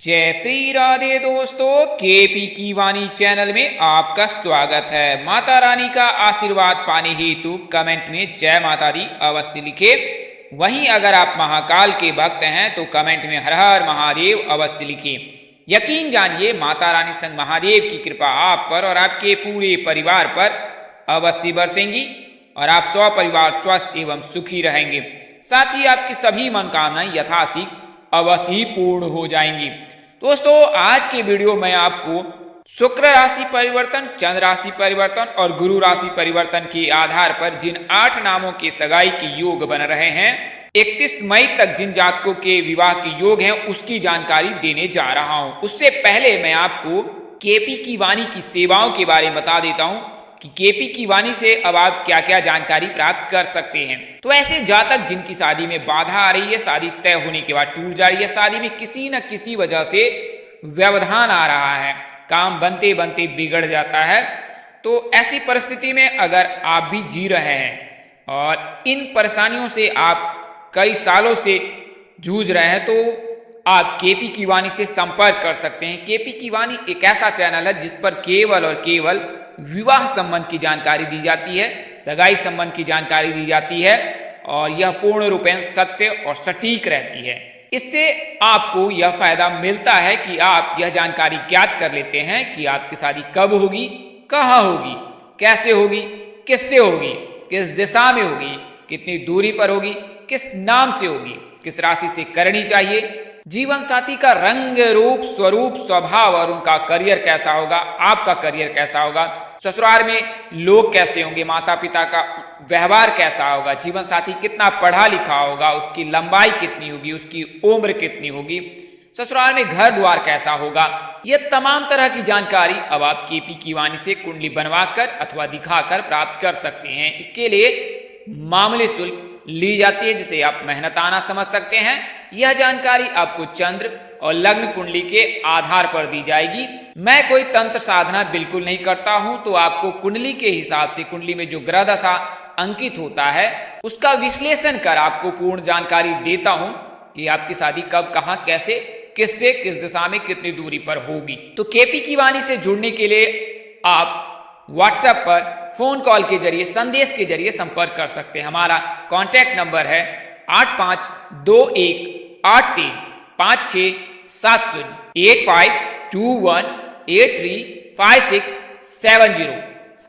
जय श्री राधे दोस्तों, केपी की वाणी चैनल में आपका स्वागत है। माता रानी का आशीर्वाद पाने हेतु कमेंट में जय माता दी अवश्य लिखे। वहीं अगर आप महाकाल के भक्त हैं तो कमेंट में हर हर महादेव अवश्य लिखे। यकीन जानिए माता रानी संग महादेव की कृपा आप पर और आपके पूरे परिवार पर अवश्य बरसेंगी और आप सपरिवार स्वस्थ एवं सुखी रहेंगे। साथ ही आपकी सभी मनोकामनाएं यथाशीघ्र अवश्य ही पूर्ण हो जाएंगी। दोस्तों, आज के वीडियो में आपको शुक्र राशि परिवर्तन, चंद्र राशि परिवर्तन और गुरु राशि परिवर्तन के आधार पर जिन 8 नामों के सगाई के योग बन रहे हैं, 31 मई तक जिन जातकों के विवाह के योग हैं, उसकी जानकारी देने जा रहा हूं। उससे पहले मैं आपको केपी की वाणी की सेवाओं के बारे में बता देता हूं कि केपी की वाणी से अब आप क्या क्या जानकारी प्राप्त कर सकते हैं। तो ऐसे जातक जिनकी शादी में बाधा आ रही है, शादी तय होने के बाद टूट जा रही है, शादी में किसी न किसी वजह से व्यवधान आ रहा है, काम बनते बनते बिगड़ जाता है, तो ऐसी परिस्थिति में अगर आप भी जी रहे हैं और इन परेशानियों से आप कई सालों से जूझ रहे हैं, तो आप केपी की वाणी से संपर्क कर सकते हैं। केपी की वाणी एक ऐसा चैनल है जिस पर केवल और केवल विवाह संबंध की जानकारी दी जाती है, सगाई संबंध की जानकारी दी जाती है और यह पूर्ण रूपेण सत्य और सटीक रहती है। इससे आपको यह फायदा मिलता है कि आप यह जानकारी ज्ञात कर लेते हैं कि आपकी शादी कब होगी, कहाँ होगी, कैसे होगी, किससे होगी, किस दिशा में होगी, कितनी दूरी पर होगी, किस नाम से होगी, किस राशि से करनी चाहिए, जीवन साथी का रंग रूप स्वरूप स्वभाव और उनका करियर कैसा होगा, आपका करियर कैसा होगा, ससुराल में लोग कैसे होंगे, माता पिता का व्यवहार कैसा होगा, जीवन साथी कितना पढ़ा लिखा होगा, उसकी लंबाई कितनी होगी, उसकी उम्र कितनी होगी, ससुराल में घर द्वार कैसा होगा, ये तमाम तरह की जानकारी अब आप केपी की वाणी से कुंडली बनवाकर अथवा दिखाकर प्राप्त कर सकते हैं। इसके लिए मामूली शुल्क ली जाती है जिसे आप मेहनताना समझ सकते हैं। यह जानकारी आपको चंद्र और लग्न कुंडली के आधार पर दी जाएगी। मैं कोई तंत्र साधना बिल्कुल नहीं करता हूं, तो आपको कुंडली के हिसाब से कुंडली में जो ग्रह दशा अंकित होता है उसका विश्लेषण कर आपको पूर्ण जानकारी देता हूं कि आपकी शादी कब, कहां, कैसे, किससे, किस दिशा में, कितनी दूरी पर होगी। तो केपी की वाणी से जुड़ने के लिए आप व्हाट्सएप पर फोन कॉल के जरिए, संदेश के जरिए संपर्क कर सकते हैं। हमारा कॉन्टैक्ट नंबर है 8521835670 8521835670।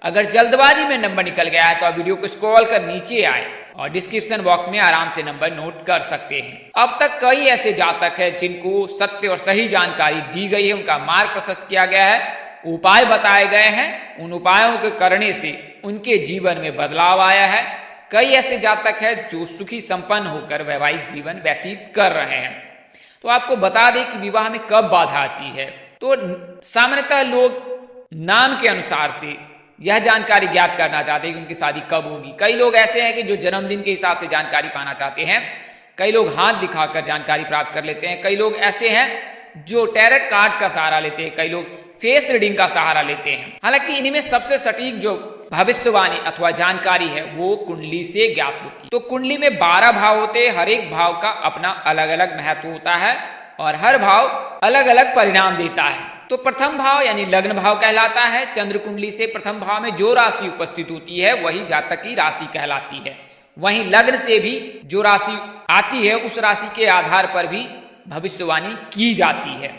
अगर जल्दबाजी में नंबर निकल गया है तो आप वीडियो को स्क्रॉल कर नीचे आए और डिस्क्रिप्शन बॉक्स में आराम से नंबर नोट कर सकते हैं। अब तक कई ऐसे जातक हैं जिनको सत्य और सही जानकारी दी गई है, उनका मार्ग प्रशस्त किया गया है, उपाय बताए गए हैं, उन उपायों के करने से उनके जीवन में बदलाव आया है। कई ऐसे जातक हैं जो सुखी संपन्न होकर वैवाहिक जीवन व्यतीत कर रहे हैं। तो आपको बता दें कि विवाह में कब बाधा आती है। तो सामान्यतः लोग नाम के अनुसार से यह जानकारी ज्ञात करना चाहते हैं कि उनकी शादी कब होगी। कई लोग ऐसे हैं कि जो जन्मदिन के हिसाब से जानकारी पाना चाहते हैं, कई लोग हाथ दिखाकर जानकारी प्राप्त कर लेते हैं, कई लोग ऐसे हैं जो टैरेट कार्ड का सहारा लेते हैं, कई लोग फेस रीडिंग का सहारा लेते हैं। हालांकि इनमें सबसे सटीक जो भविष्यवाणी अथवा जानकारी है वो कुंडली से ज्ञात होती है। तो कुंडली में 12 भाव होते हैं, हर एक भाव का अपना अलग अलग महत्व होता है और हर भाव अलग अलग परिणाम देता है। तो प्रथम भाव यानी लग्न भाव कहलाता है। चंद्र कुंडली से प्रथम भाव में जो राशि उपस्थित होती है वही जातक की राशि कहलाती है। वहीं लग्न से भी जो राशि आती है उस राशि के आधार पर भी भविष्यवाणी की जाती है।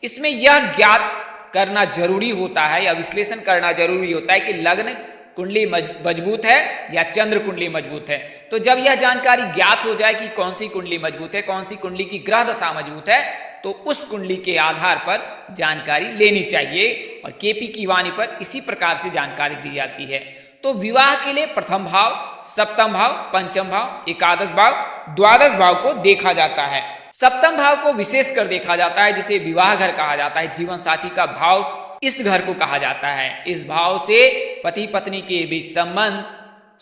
इसमें यह ज्ञात करना जरूरी होता है या विश्लेषण करना जरूरी होता है कि लग्न कुंडली मजबूत है या चंद्र कुंडली मजबूत है। तो जब यह जानकारी ज्ञात हो जाए कि कौन सी कुंडली मजबूत है, कौन सी कुंडली की ग्रह दशा मजबूत है, तो उस कुंडली के आधार पर जानकारी लेनी चाहिए और केपी की वाणी पर इसी प्रकार से जानकारी दी जाती है। तो विवाह के लिए प्रथम भाव, सप्तम भाव, पंचम भाव, एकादश भाव, द्वादश भाव को देखा जाता है। सप्तम भाव को विशेष कर देखा जाता है जिसे विवाह घर कहा जाता है। जीवन साथी का भाव इस घर को कहा जाता है। इस भाव से पति पत्नी के बीच संबंध,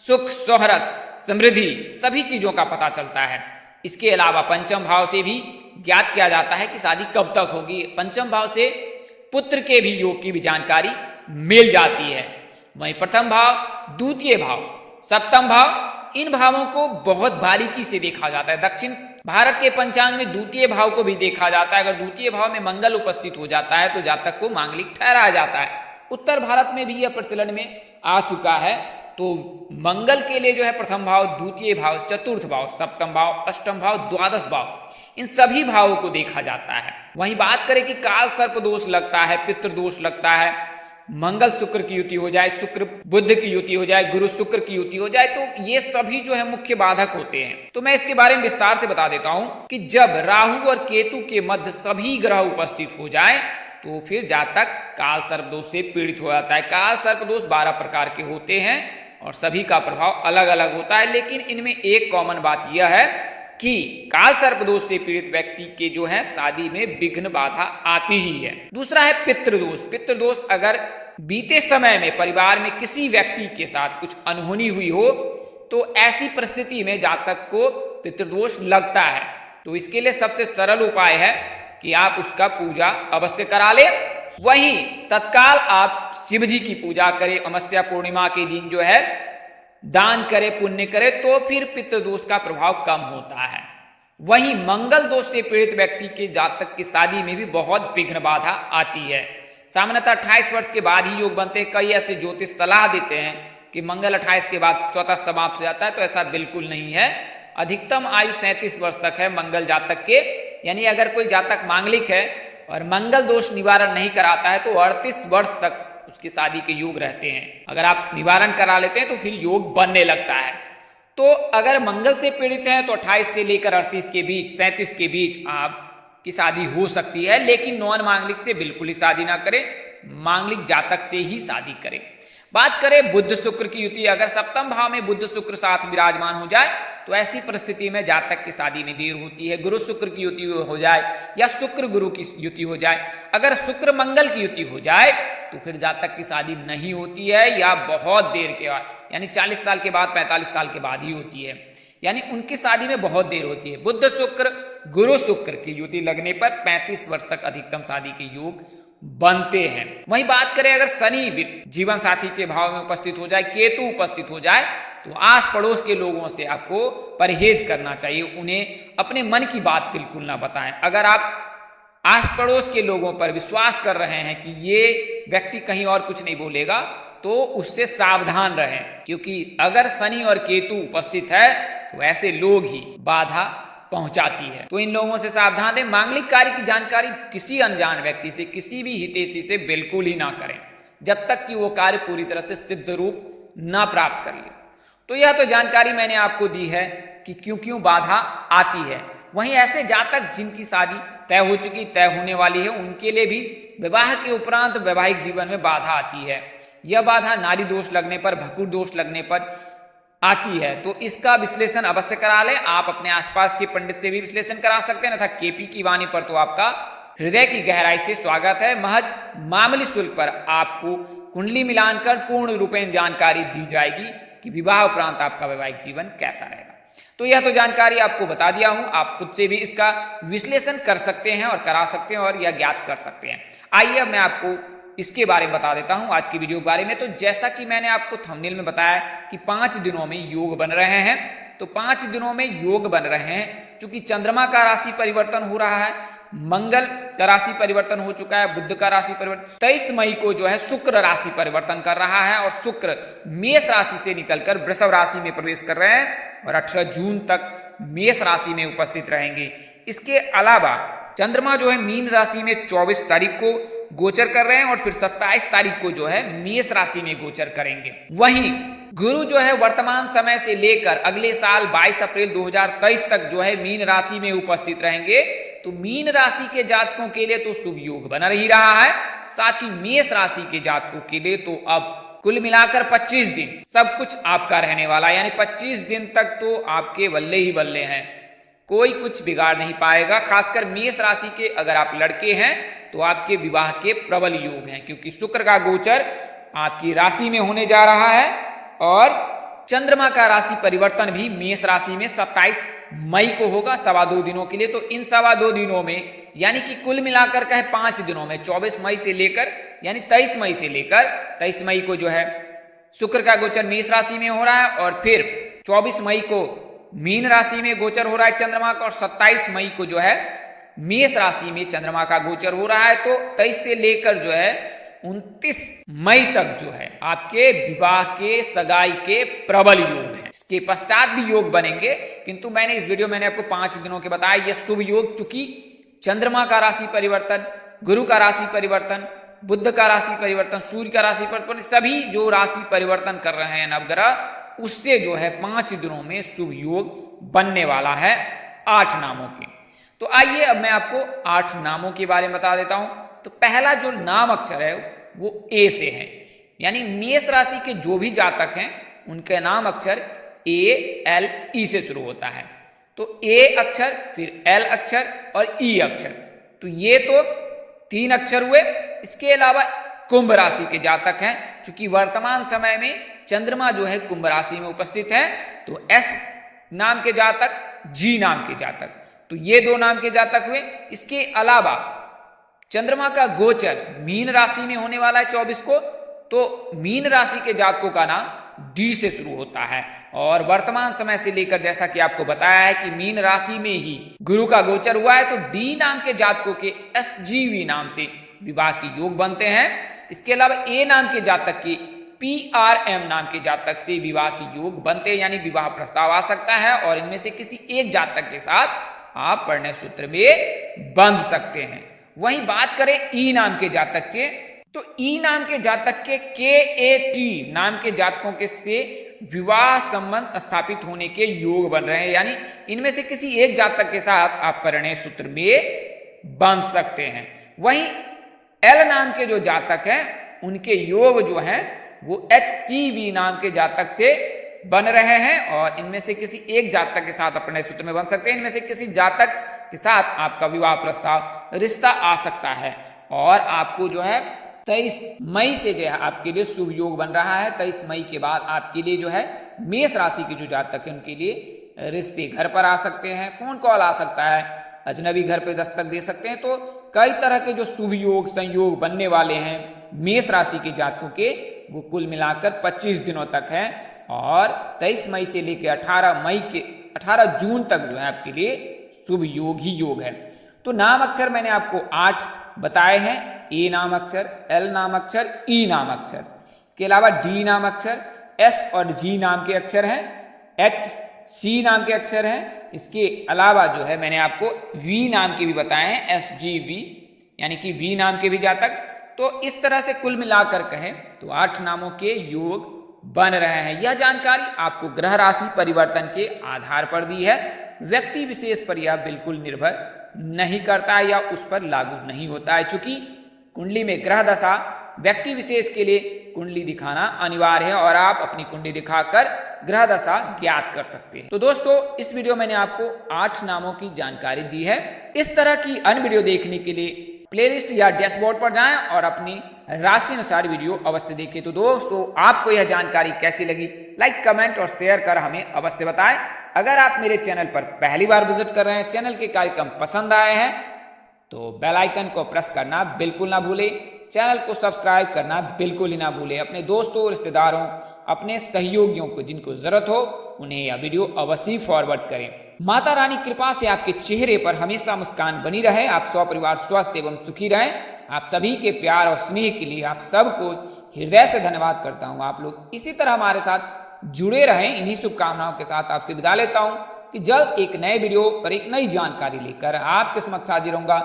सुख, शोहरत, समृद्धि सभी चीजों का पता चलता है। इसके अलावा पंचम भाव से भी ज्ञात किया जाता है कि शादी कब तक होगी। पंचम भाव से पुत्र के भी योग की भी जानकारी मिल जाती है। वहीं प्रथम भाव, द्वितीय भाव, सप्तम भाव, इन भावों को बहुत बारीकी से देखा जाता है। दक्षिण भारत के पंचांग में द्वितीय भाव को भी देखा जाता है। अगर द्वितीय भाव में मंगल उपस्थित हो जाता है तो जातक को मांगलिक ठहराया जाता है। उत्तर भारत में भी यह प्रचलन में आ चुका है। तो मंगल के लिए जो है प्रथम भाव, द्वितीय भाव, चतुर्थ भाव, सप्तम भाव, अष्टम भाव, द्वादश भाव, इन सभी भावों को देखा जाता है। वहीं बात करें कि काल सर्प दोष लगता है, पितृ दोष लगता है, मंगल शुक्र की युति हो जाए, शुक्र बुध की युति हो जाए, गुरु शुक्र की युति हो जाए, तो ये सभी जो है मुख्य बाधक होते हैं। तो मैं इसके बारे में विस्तार से बता देता हूं कि जब राहु और केतु के मध्य सभी ग्रह उपस्थित हो जाए तो फिर जातक काल सर्प दोष से पीड़ित हो जाता है। काल सर्प दोष 12 प्रकार के होते हैं और सभी का प्रभाव अलग अलग होता है, लेकिन इनमें एक कॉमन बात यह है कि काल सर्प दोष से पीड़ित व्यक्ति के जो है शादी में विघ्न बाधा आती ही है। दूसरा है पितृदोष। पितृदोष अगर बीते समय में परिवार में किसी व्यक्ति के साथ कुछ अनहोनी हुई हो तो ऐसी परिस्थिति में जातक को पितृदोष लगता है। तो इसके लिए सबसे सरल उपाय है कि आप उसका पूजा अवश्य करा ले। वहीं तत्काल आप शिव जी की पूजा करें, अमावस्या पूर्णिमा के दिन जो है दान करे, पुण्य करे, तो फिर पितृदोष का प्रभाव कम होता है। वहीं मंगल दोष से पीड़ित व्यक्ति के जातक की शादी में भी बहुत विघ्न बाधा आती है। सामान्यतः 28 वर्ष के बाद ही योग बनते हैं। कई ऐसे ज्योतिष सलाह देते हैं कि मंगल 28 के बाद स्वतः समाप्त हो जाता है, तो ऐसा बिल्कुल नहीं है। अधिकतम आयु 37 वर्ष तक है मंगल जातक के। यानी अगर कोई जातक मांगलिक है और मंगल दोष निवारण नहीं कराता है तो 38 वर्ष तक उसकी शादी के योग रहते हैं। अगर आप निवारण करा लेते हैं तो फिर योग बनने लगता है। तो अगर मंगल से पीड़ित हैं तो 28 से लेकर 38 के बीच, 37 के बीच आपकी शादी हो सकती है, लेकिन नॉन मांगलिक से बिल्कुल ही शादी ना करें, मांगलिक जातक से ही शादी करें। बात करें बुध शुक्र की युति, अगर सप्तम भाव में बुध शुक्र साथ विराजमान हो जाए तो ऐसी परिस्थिति में जातक की शादी में देर होती है। गुरु शुक्र की युति हो जाए या शुक्र गुरु की युति हो जाए, अगर शुक्र मंगल की युति हो जाए तो फिर जातक की शादी नहीं होती है या बहुत देर के बाद, यानी 40 साल के बाद, 45 साल के बाद ही होती है। यानी उनकी शादी में बहुत देर होती है। बुध शुक्र गुरु शुक्र की युति लगने पर 35 वर्ष तक अधिकतम शादी के योग बनते हैं। वहीं बात करें अगर शनि जीवन साथी के भाव में उपस्थित हो जाए, केतु उपस्थित हो जाए, तो आस पड़ोस के लोगों से आपको परहेज करना चाहिए। उन्हें अपने मन की बात बिल्कुल ना बताएं। अगर आप आस पड़ोस के लोगों पर विश्वास कर रहे हैं कि ये व्यक्ति कहीं और कुछ नहीं बोलेगा तो उससे सावधान रहें, क्योंकि अगर शनि और केतु उपस्थित है तो ऐसे लोग ही बाधा पहुंचाती है। तो इन लोगों से सावधान रहें। मांगलिक कार्य की जानकारी किसी अनजान व्यक्ति से, किसी भी हितैषी से बिल्कुल ही ना करें जब तक कि वो कार्य पूरी तरह से सिद्ध रूप ना प्राप्त कर ले। तो यह तो जानकारी मैंने आपको दी है कि क्यों क्यों बाधा आती है। वहीं ऐसे जातक जिनकी शादी तय हो चुकी, तय होने वाली है, उनके लिए भी विवाह के उपरांत वैवाहिक जीवन में बाधा आती है। यह बाधा नारी दोष लगने पर, भकुर दोष लगने पर आती है। तो इसका विश्लेषण अवश्य करा लें। आप अपने आसपास के पंडित से भी विश्लेषण करा सकते हैं, तथा केपी की वाणी पर तो आपका हृदय की गहराई से स्वागत है। महज मामूली शुल्क पर आपको कुंडली मिलान कर पूर्ण रूपेण जानकारी दी जाएगी कि विवाह उपरांत आपका वैवाहिक जीवन कैसा रहेगा। तो यह तो जानकारी आपको बता दिया हूं, आप खुद से भी इसका विश्लेषण कर सकते हैं और करा सकते हैं और यह ज्ञात कर सकते हैं। आइए अब मैं आपको इसके बारे में बता देता हूं आज की वीडियो के बारे में। तो जैसा कि मैंने आपको थंबनेल में बताया कि 5 दिनों में योग बन रहे हैं, तो 5 दिनों में योग बन रहे हैं क्योंकि चंद्रमा का राशि परिवर्तन हो रहा है, मंगल का राशि परिवर्तन हो चुका है, बुध का राशि परिवर्तन, 23 मई को जो है शुक्र राशि परिवर्तन कर रहा है और शुक्र मेष राशि से निकलकर वृषभ राशि में प्रवेश कर रहे हैं और 18 जून तक मेष राशि में उपस्थित रहेंगे। इसके अलावा चंद्रमा जो है मीन राशि में 24 तारीख को गोचर कर रहे हैं और फिर 27 तारीख को जो है मेष राशि में गोचर करेंगे। वहीं गुरु जो है वर्तमान समय से लेकर अगले साल 22 अप्रैल 2023 तक जो है मीन राशि में उपस्थित रहेंगे। तो मीन राशि के जातकों के लिए तो शुभ योग बना ही रहा है, साथ ही मेष राशि के जातकों के लिए तो अब कुल मिलाकर 25 दिन सब कुछ आपका रहने वाला है। यानी 25 दिन तक तो आपके बल्ले ही बल्ले हैं, कोई कुछ बिगाड़ नहीं पाएगा। खासकर मेष राशि के अगर आप लड़के हैं तो आपके विवाह के प्रबल योग हैं, क्योंकि शुक्र का गोचर आपकी राशि में होने जा रहा है और चंद्रमा का राशि परिवर्तन भी मेष राशि में 27 मई को होगा, 2.25 दिनों के लिए। तो इन 2.25 दिनों में यानी कि कुल मिलाकर कहे 5 दिनों में 24 मई से लेकर यानी 23 मई से लेकर 23 मई को जो है शुक्र का गोचर मेष राशि में हो रहा है और फिर 24 मई को मीन राशि में गोचर हो रहा है चंद्रमा का, और 27 मई को जो है मेष राशि में चंद्रमा का गोचर हो रहा है। तो 23 से लेकर जो है 29 मई तक जो है आपके विवाह के, सगाई के प्रबल योग हैं। इसके पश्चात भी योग बनेंगे, किंतु मैंने इस वीडियो में आपको 5 दिनों के बताया यह शुभ योग, चूंकि चंद्रमा का राशि परिवर्तन, गुरु का राशि परिवर्तन, बुध का राशि परिवर्तन, सूर्य का राशि परिवर्तन, सभी जो राशि परिवर्तन कर रहे हैं नवग्रह, उससे जो है 5 दिनों में शुभ योग बनने वाला है 8 नामों के। तो आइए अब मैं आपको 8 नामों के बारे में बता देता हूं। तो पहला जो नाम अक्षर है वो ए से है, यानी मेष राशि के जो भी जातक हैं उनके नाम अक्षर ए, एल, ई से शुरू होता है। तो ए अक्षर, फिर एल अक्षर और ई अक्षर, तो ये तो 3 अक्षर हुए। इसके अलावा कुंभ राशि के जातक हैं, क्योंकि वर्तमान समय में चंद्रमा जो है कुंभ राशि में उपस्थित है, तो एस नाम के जातक, जी नाम के जातक, तो ये 2 नाम के जातक हुए। इसके अलावा चंद्रमा का गोचर मीन राशि में होने वाला है 24 को, तो मीन राशि के जातकों का नाम डी से शुरू होता है। और वर्तमान समय से लेकर जैसा कि आपको बताया है कि मीन राशि में ही गुरु का गोचर हुआ है, तो डी नाम के जातकों के SGV नाम से विवाह के योग बनते हैं। इसके अलावा ए नाम के जातक के PRM नाम के जातक से विवाह के योग बनते हैं, यानी विवाह प्रस्ताव आ सकता है, और इनमें से किसी एक जातक के साथ आप परिणय सूत्र में बंध सकते हैं। वहीं बात करें ई नाम के जातक के, तो ई नाम के जातक के KAT नाम के जातकों के से विवाह संबंध स्थापित होने के योग बन रहे हैं, यानी इनमें से किसी एक जातक के साथ आप परिणय सूत्र में बंध सकते हैं। वहीं एल नाम के जो जातक हैं उनके योग जो हैं वो HCV नाम के जातक से बन रहे हैं, और इनमें से किसी एक जातक के साथ अपने सूत्र में बन सकते हैं। इनमें से किसी जातक के साथ आपका विवाह प्रस्ताव, रिश्ता आ सकता है, और आपको जो है 23 मई से जो है आपके लिए शुभ योग बन रहा है। 23 मई के बाद आपके लिए जो है मेष राशि के जो जातक हैं उनके लिए रिश्ते घर पर आ सकते हैं, फोन कॉल आ सकता है, अजनबी घर पे दस्तक दे सकते हैं। तो कई तरह के जो शुभ योग, संयोग बनने वाले हैं मेष राशि के जातकों के, वो कुल मिलाकर 25 दिनों तक हैं, और 23 मई से लेकर 18 जून तक जो है आपके लिए शुभ योग ही योग है। तो नाम अक्षर मैंने आपको 8 बताए हैं, ए नाम अक्षर, एल नाम अक्षर, ई नाम अक्षर। इसके अलावा डी नाम अक्षर, एस और जी नाम के अक्षर हैं, एच, सी नाम के अक्षर हैं। इसके अलावा जो है मैंने आपको वी नाम के भी बताए हैं, SGV, यानी कि वी नाम के भी जातक। तो इस तरह से कुल मिलाकर कहें तो 8 नामों के योग बन रहे हैं। यह जानकारी आपको ग्रह राशि परिवर्तन के आधार पर दी है, व्यक्ति विशेष पर यह बिल्कुल निर्भर नहीं करता है या उस पर लागू नहीं होता है, चूंकि कुंडली में ग्रह दशा व्यक्ति विशेष के लिए कुंडली दिखाना अनिवार्य है, और आप अपनी कुंडली दिखाकर ग्रह दशा ज्ञात कर सकते हैं। तो दोस्तों, इस वीडियो मैंने आपको 8 नामों की जानकारी दी है। इस तरह की अन्य वीडियो देखने के लिए प्लेलिस्ट या डैशबोर्ड पर जाएं और अपनी राशि अनुसार वीडियो अवश्य देखें। तो दोस्तों, आपको यह जानकारी कैसी लगी, लाइक, कमेंट और शेयर कर हमें अवश्य बताएं। अगर आप मेरे चैनल पर पहली बार विजिट कर रहे हैं, चैनल के कार्यक्रम पसंद आए हैं, तो बेल आइकन को प्रेस करना बिल्कुल ना भूलें, चैनल को सब्सक्राइब करना बिल्कुल ही ना भूलें। अपने दोस्तों, रिश्तेदारों, अपने सहयोगियों को जिनको जरूरत हो उन्हें यह वीडियो अवश्य फॉरवर्ड करें। माता रानी कृपा से आपके चेहरे पर हमेशा मुस्कान बनी रहे, आप परिवार स्वस्थ एवं सुखी रहें। आप सभी के प्यार और स्नेह के लिए आप सबको हृदय से धन्यवाद करता हूं। आप लोग इसी तरह हमारे साथ जुड़े रहें। इन्हीं शुभकामनाओं के साथ आपसे विदा लेता हूं कि जल्द एक नए वीडियो पर एक नई जानकारी लेकर आपके समक्ष हाजिर रहूंगा।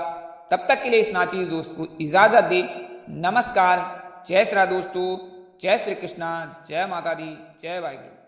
तब तक के लिए इस नाचीज दोस्त को इजाजत दे। नमस्कार, जय श्री राम दोस्तों, जय श्री कृष्णा, जय माता दी, जय वाहिगुरु।